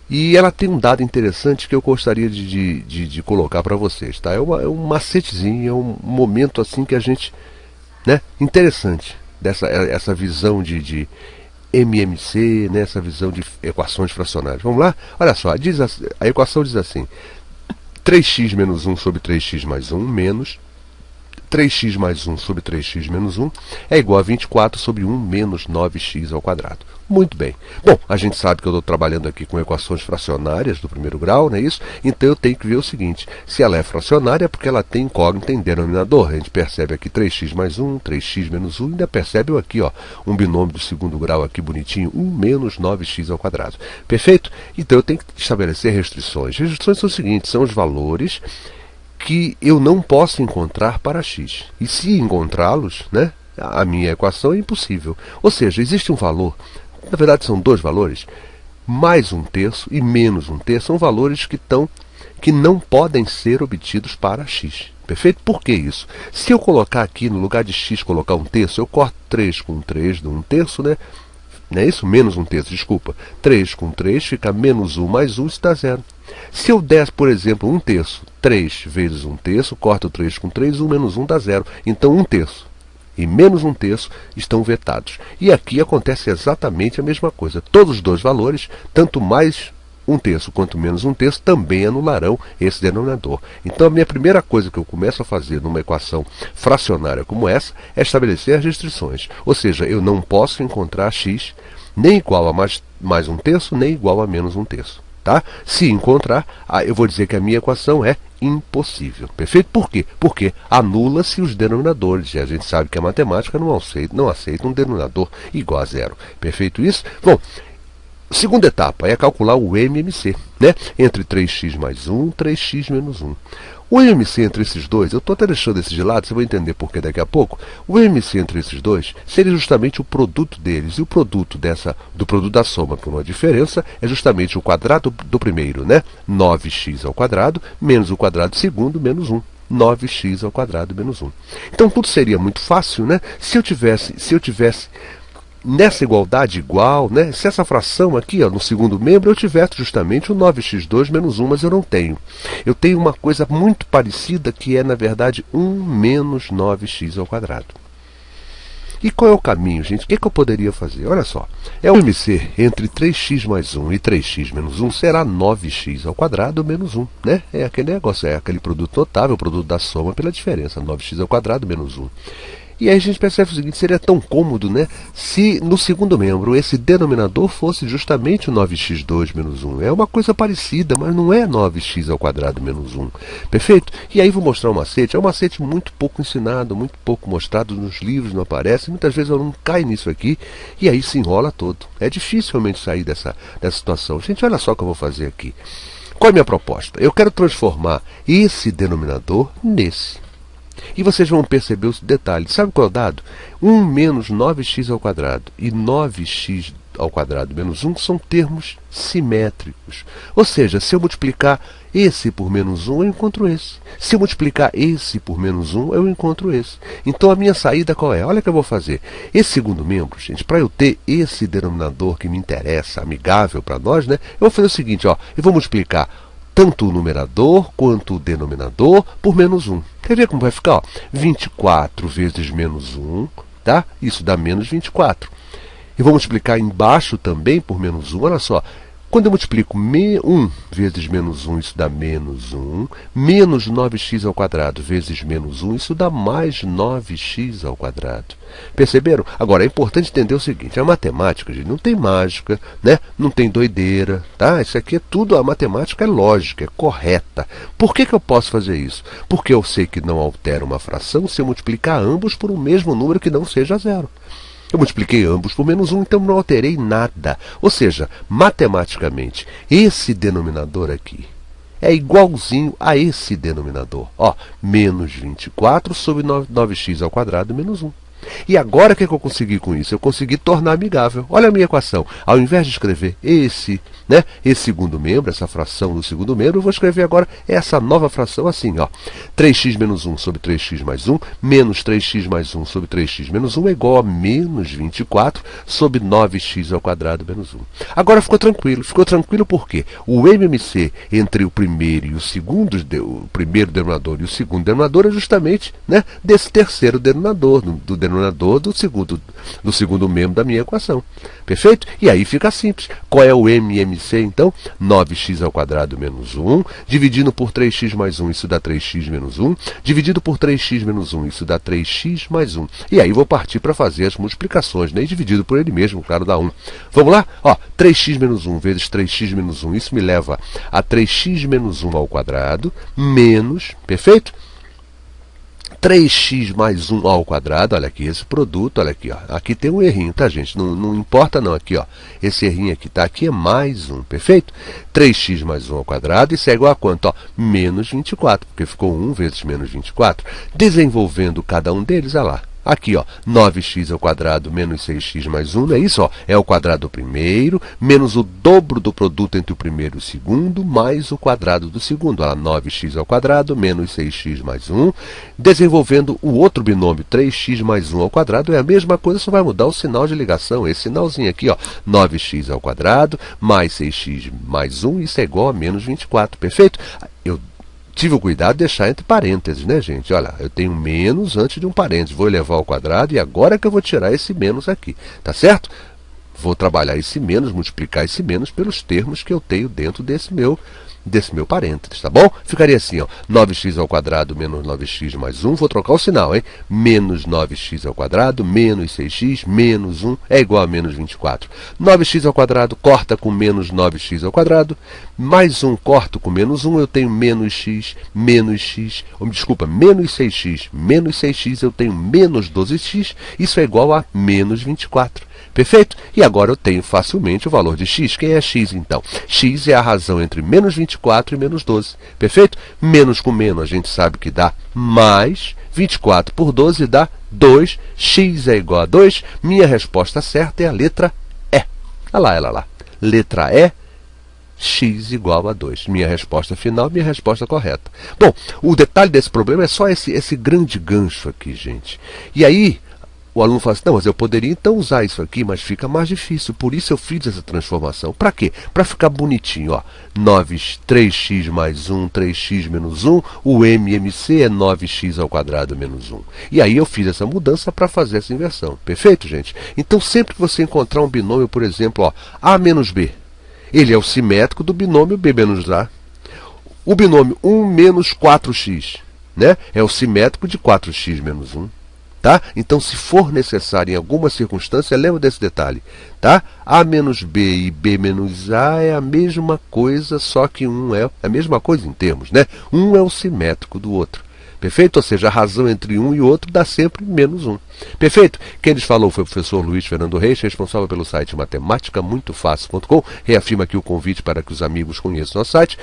E ela tem um dado interessante que eu gostaria de colocar para vocês, tá? É um macetezinho, é um momento assim que a gente, né, interessante essa visão de MMC, né, essa visão de equações fracionárias. Vamos lá? Olha só, a equação diz assim: 3x menos 1 sobre 3x mais 1 menos 3x mais 1 sobre 3x menos 1 é igual a 24 sobre 1 menos 9x ao quadrado. Muito bem. Bom, a gente sabe que eu estou trabalhando aqui com equações fracionárias do primeiro grau, não é isso? Então eu tenho que ver o seguinte: se ela é fracionária é porque ela tem incógnita em denominador. A gente percebe aqui 3x mais 1, 3x menos 1, ainda percebe aqui, ó, um binômio do segundo grau aqui bonitinho, 1 menos 9x ao quadrado. Perfeito? Então eu tenho que estabelecer restrições. Restrições são o seguinte: são os valores que eu não posso encontrar para x. E se encontrá-los, né, a minha equação é impossível. Ou seja, existe um valor, na verdade são dois valores, mais um terço e menos um terço, são valores que não podem ser obtidos para x. Perfeito? Por que isso? Se eu colocar aqui, no lugar de x, colocar um terço, eu corto 3 com 3 de um terço, né? Não é isso? Menos um terço, desculpa. 3 com 3 fica menos 1 mais 1, isso dá 0. Se eu der, por exemplo, um terço, 3 vezes um terço, corto 3 com 3, 1 menos 1 dá 0. Então, um terço e menos um terço estão vetados. E aqui acontece exatamente a mesma coisa. Todos os dois valores, tanto mais um terço quanto menos um terço, também anularão esse denominador. Então a minha primeira coisa que eu começo a fazer numa equação fracionária como essa é estabelecer as restrições. Ou seja, eu não posso encontrar x nem igual a mais um terço, nem igual a menos um terço. Tá? Se encontrar, eu vou dizer que a minha equação é impossível. Perfeito? Por quê? Porque anula-se os denominadores. E a gente sabe que a matemática não aceita um denominador igual a zero. Perfeito isso? Bom, segunda etapa é calcular o MMC, né? Entre 3x mais 1 e 3x menos 1. O MMC entre esses dois, eu estou até deixando esse de lado, você vai entender por que daqui a pouco. O MMC entre esses dois seria justamente o produto deles. E o produto do produto da soma por uma diferença é justamente o quadrado do primeiro, né? 9x ao quadrado menos o quadrado do segundo menos 1. 9x ao quadrado menos 1. Então tudo seria muito fácil, né? Se eu tivesse nessa igualdade igual, né? Se essa fração aqui, ó, no segundo membro, eu tivesse justamente o 9x2 menos 1, mas eu não tenho. Eu tenho uma coisa muito parecida que é, na verdade, 1 menos 9x ao quadrado. E qual é o caminho, gente? O que eu poderia fazer? Olha só, o MC entre 3x mais 1 e 3x menos 1 será 9x ao quadrado menos 1, né? É aquele negócio, é aquele produto notável, o produto da soma pela diferença, 9x ao quadrado menos 1. E aí a gente percebe o seguinte: seria tão cômodo, né, se no segundo membro esse denominador fosse justamente o 9x2 menos 1. É uma coisa parecida, mas não é 9x ao quadrado menos 1. Perfeito? E aí vou mostrar um macete. É um macete muito pouco ensinado, muito pouco mostrado nos livros, não aparece. Muitas vezes o aluno cai nisso aqui e aí se enrola todo. É difícil realmente sair dessa situação. Gente, olha só o que eu vou fazer aqui. Qual é a minha proposta? Eu quero transformar esse denominador nesse. E vocês vão perceber os detalhes. Sabe qual é o dado? 1 menos 9x ao quadrado e 9x ao quadrado menos 1 são termos simétricos. Ou seja, se eu multiplicar esse por menos 1, eu encontro esse. Se eu multiplicar esse por menos 1, eu encontro esse. Então a minha saída qual é? Olha o que eu vou fazer. Esse segundo membro, gente, para eu ter esse denominador que me interessa, amigável para nós, né? Eu vou fazer o seguinte, ó, eu vou multiplicar tanto o numerador quanto o denominador por menos 1. Quer ver como vai ficar? Ó? 24 vezes menos 1, tá? Isso dá menos 24. E vou multiplicar embaixo também por menos 1. Olha só, quando eu multiplico 1 vezes menos 1, isso dá menos 1. Menos 9x ao quadrado vezes menos 1, isso dá mais 9x ao quadrado. Perceberam? Agora, é importante entender o seguinte: a matemática, gente, não tem mágica, né? Não tem doideira, tá? Isso aqui é tudo, a matemática é lógica, é correta. Por que eu posso fazer isso? Porque eu sei que não altera uma fração se eu multiplicar ambos por um mesmo número que não seja zero. Eu multipliquei ambos por menos 1, então não alterei nada. Ou seja, matematicamente, esse denominador aqui é igualzinho a esse denominador. Ó, menos 24 sobre 9x ao quadrado menos 1. E agora o que eu consegui com isso? Eu consegui tornar amigável. Olha a minha equação. Ao invés de escrever esse segundo membro, essa fração do segundo membro, eu vou escrever agora essa nova fração assim, ó. 3x menos 1 sobre 3x mais 1, menos 3x mais 1 sobre 3x menos 1 é igual a menos 24 sobre 9x ao quadrado menos 1. Agora ficou tranquilo. Ficou tranquilo por quê? O MMC entre o primeiro e o segundo, o primeiro denominador e o segundo denominador é justamente desse terceiro denominador, do denominador do segundo membro da minha equação. Perfeito? E aí fica simples. Qual é o MMC, então? 9x ao quadrado menos 1, dividido por 3x mais 1, isso dá 3x menos 1, dividido por 3x menos 1, isso dá 3x mais 1. E aí vou partir para fazer as multiplicações, e dividido por ele mesmo, claro, dá 1. Vamos lá? Ó, 3x menos 1 vezes 3x menos 1, isso me leva a 3x menos 1 ao quadrado, menos, perfeito? 3x mais 1 ao quadrado, olha aqui, esse produto, olha aqui, ó. Aqui tem um errinho, tá, gente? Não importa não, aqui, ó. Esse errinho aqui, tá? Aqui é mais 1, perfeito? 3x mais 1 ao quadrado, isso é igual a quanto? Ó, menos 24, porque ficou 1 vezes menos 24. Desenvolvendo cada um deles, olha lá. Aqui, ó, 9x ao quadrado menos 6x mais 1, não é isso? Ó, é o quadrado do primeiro, menos o dobro do produto entre o primeiro e o segundo, mais o quadrado do segundo. Olha lá, 9x ao quadrado menos 6x mais 1. Desenvolvendo o outro binômio, 3x mais 1 ao quadrado, é a mesma coisa, só vai mudar o sinal de ligação. Esse sinalzinho aqui, ó, 9x ao quadrado mais 6x mais 1, isso é igual a menos 24, perfeito? Eu tive o cuidado de deixar entre parênteses, né, gente? Olha, eu tenho menos antes de um parênteses. Vou elevar ao quadrado e agora que eu vou tirar esse menos aqui. Tá certo? Vou trabalhar esse menos, multiplicar esse menos pelos termos que eu tenho dentro desse meu parênteses, tá bom? Ficaria assim, ó, 9x ao quadrado menos 9x mais 1, vou trocar o sinal, hein? Menos 9x ao quadrado menos 6x menos 1 é igual a menos 24. 9x ao quadrado corta com menos 9x ao quadrado, mais 1 corto com menos 1, eu tenho menos 6x, menos 6x, eu tenho menos 12x, isso é igual a menos 24. Perfeito? E agora eu tenho facilmente o valor de x. Quem é x, então? X é a razão entre menos 24 e menos 12. Perfeito? Menos com menos a gente sabe que dá mais. 24 por 12 dá 2. X é igual a 2. Minha resposta certa é a letra E. Olha lá, ela lá. Letra E, x igual a 2. Minha resposta final, minha resposta correta. Bom, o detalhe desse problema é só esse grande gancho aqui, gente. E aí o aluno fala assim, não, mas eu poderia então usar isso aqui, mas fica mais difícil. Por isso eu fiz essa transformação. Para quê? Para ficar bonitinho. Ó. 3x mais 1, 3x menos 1. O MMC é 9x ao quadrado menos 1. E aí eu fiz essa mudança para fazer essa inversão. Perfeito, gente? Então sempre que você encontrar um binômio, por exemplo, ó, A menos B, ele é o simétrico do binômio B menos A. O binômio 1 menos 4x, é o simétrico de 4x menos 1. Tá? Então, se for necessário em alguma circunstância, lembra desse detalhe. Tá? A menos B e B menos A é a mesma coisa, só que um é a mesma coisa em termos. Um é o simétrico do outro. Perfeito? Ou seja, a razão entre um e outro dá sempre menos 1. Perfeito? Quem lhes falou foi o professor Luiz Fernando Reis, responsável pelo site matemáticamuitofácil.com. Reafirma aqui o convite para que os amigos conheçam nosso site.